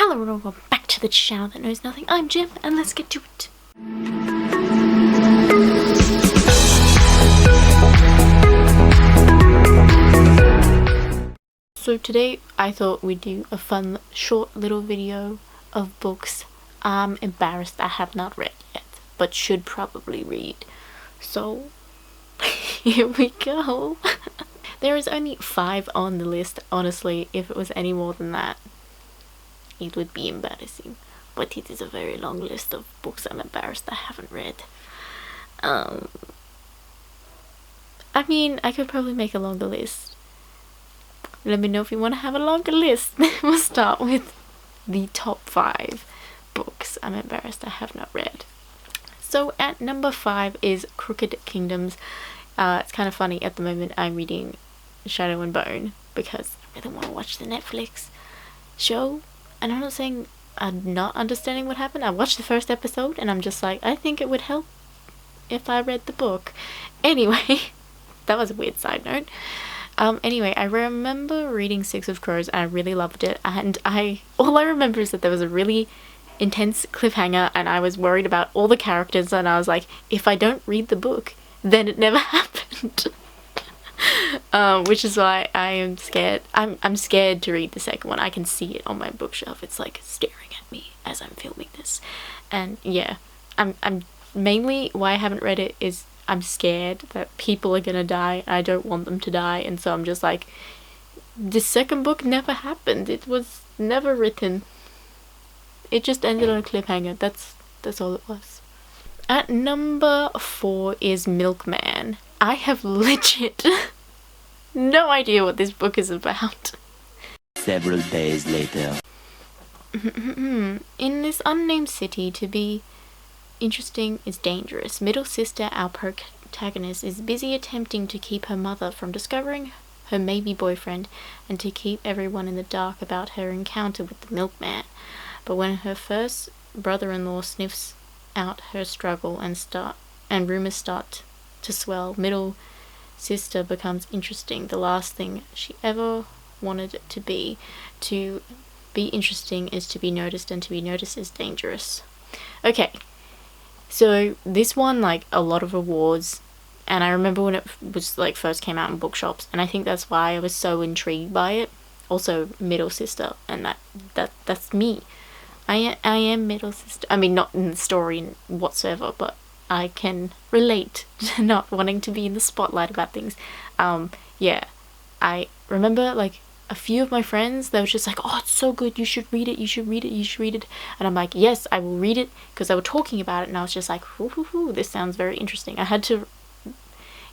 Hello and welcome back to the channel that knows nothing. I'm Jim, and let's get to it. So today I thought we'd do a fun short little video of books I'm embarrassed I have not read yet, but should probably read. So here we go. There is only 5 on the list. Honestly, if it was any more than that, it would be embarrassing. But it is a very long list of books I'm embarrassed I haven't read. I mean, I could probably make a longer list. Let me know if you want to have a longer list. We'll start with the top 5 books I'm embarrassed I have not read. So at number 5 is Crooked Kingdoms. It's kind of funny, at the moment I'm reading Shadow and Bone because I really want to watch the Netflix show. And I'm not saying I'm not understanding what happened. I watched the first episode and I'm just like, I think it would help if I read the book. Anyway, that was a weird side note. Anyway, I remember reading Six of Crows and I really loved it, and all I remember is that there was a really intense cliffhanger and I was worried about all the characters, and I was like, if I don't read the book, then it never happened. Which is why I am scared. I'm scared to read the second one. I can see it on my bookshelf. It's like staring at me as I'm filming this. And yeah, I'm mainly why I haven't read it is I'm scared that people are gonna die. I don't want them to die, and so I'm just like, the second book never happened. It was never written. It just ended on a cliffhanger. That's all it was. At number 4 is Milkman. I have legit no idea what this book is about. Several days later. In this unnamed city, to be interesting is dangerous. Middle sister, our protagonist, is busy attempting to keep her mother from discovering her maybe boyfriend and to keep everyone in the dark about her encounter with the milkman. But when her first brother-in-law sniffs out her struggle and rumors start to swell, middle sister becomes interesting. The last thing she ever wanted to be interesting is to be noticed, and to be noticed is dangerous. Okay, so this won like a lot of awards, and I remember when it was like first came out in bookshops, and I think that's why I was so intrigued by it. Also middle sister, and that's me. I am middle sister. I mean, not in the story whatsoever, but I can relate to not wanting to be in the spotlight about things. Yeah, I remember like a few of my friends, they were just like, oh, it's so good, you should read it, you should read it, you should read it. And I'm like, yes, I will read it, because they were talking about it, and I was just like, this sounds very interesting. I had to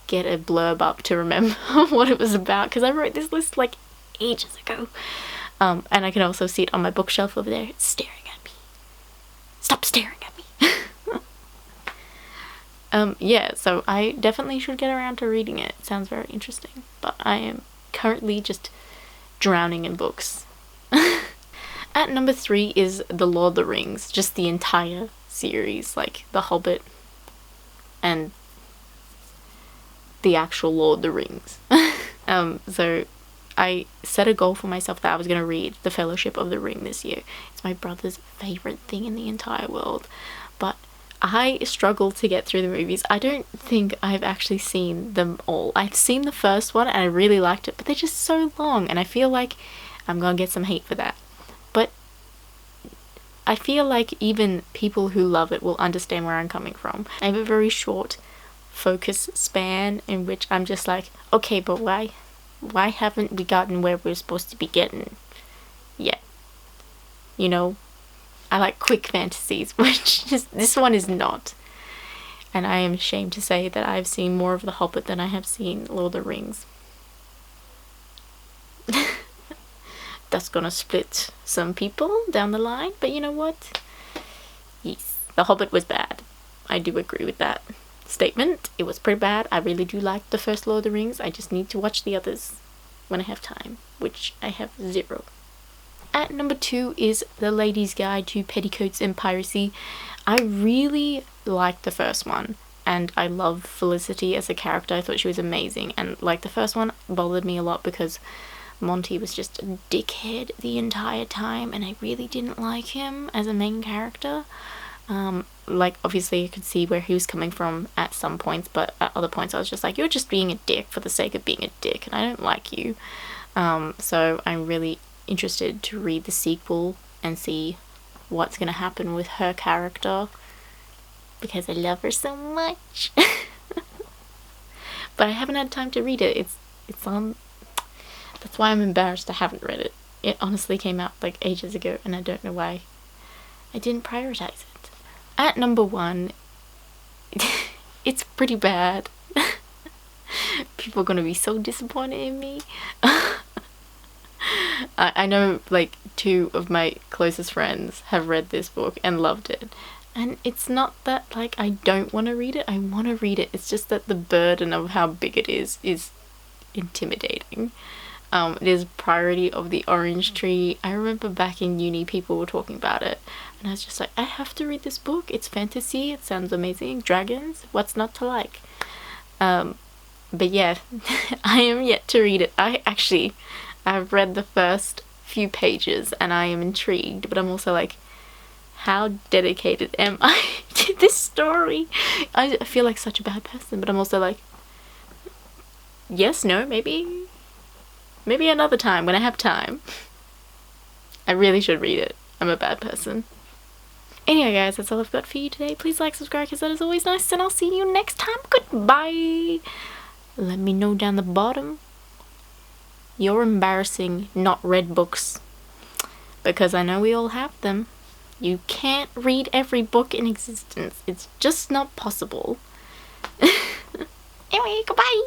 get a blurb up to remember what it was about, because I wrote this list like ages ago. And I can also see it on my bookshelf over there. It's staring at me. Stop staring at me. Yeah, so I definitely should get around to reading it. It sounds very interesting, but I am currently just drowning in books. At number 3 is The Lord of the Rings, just the entire series, like The Hobbit and the actual Lord of the Rings. So I set a goal for myself that I was going to read The Fellowship of the Ring this year. It's my brother's favourite thing in the entire world, but I struggle to get through the movies. I don't think I've actually seen them all. I've seen the first one and I really liked it, but they're just so long, and I feel like I'm gonna get some hate for that. But I feel like even people who love it will understand where I'm coming from. I have a very short focus span in which I'm just like, okay, but why haven't we gotten where we're supposed to be getting yet? You know? I like quick fantasies, which this one is not. And I am ashamed to say that I've seen more of The Hobbit than I have seen Lord of the Rings. That's gonna split some people down the line, but you know what? Yes, The Hobbit was bad. I do agree with that statement. It was pretty bad. I really do like the first Lord of the Rings. I just need to watch the others when I have time, which I have 0. At number 2 is The Lady's Guide to Petticoats and Piracy. I really liked the first one, and I love Felicity as a character. I thought she was amazing, and like the first one bothered me a lot because Monty was just a dickhead the entire time, and I really didn't like him as a main character. Like, obviously I could see where he was coming from at some points, but at other points I was just like, you're just being a dick for the sake of being a dick, and I don't like you. So I'm really interested to read the sequel and see what's gonna happen with her character, because I love her so much. But I haven't had time to read it. It's on. That's why I'm embarrassed I haven't read it. It honestly came out like ages ago, and I don't know why I didn't prioritize it. At number 1, it's pretty bad. People are gonna be so disappointed in me. I know like 2 of my closest friends have read this book and loved it. And it's not that like I don't want to read it, I want to read it. It's just that the burden of how big it is intimidating. It is Priority of the Orange Tree. I remember back in uni people were talking about it, and I was just like, I have to read this book. It's fantasy, it sounds amazing, dragons, what's not to like? But yeah, I am yet to read it. I've read the first few pages and I am intrigued, but I'm also like, how dedicated am I to this story? I feel like such a bad person, but I'm also like, yes, no, maybe another time when I have time. I really should read it. I'm a bad person. Anyway guys, that's all I've got for you today. Please like, subscribe, because that is always nice, and I'll see you next time. Goodbye. Let me know down the bottom your embarrassing not read books, because I know we all have them. You can't read every book in existence. It's just not possible. Anyway, goodbye!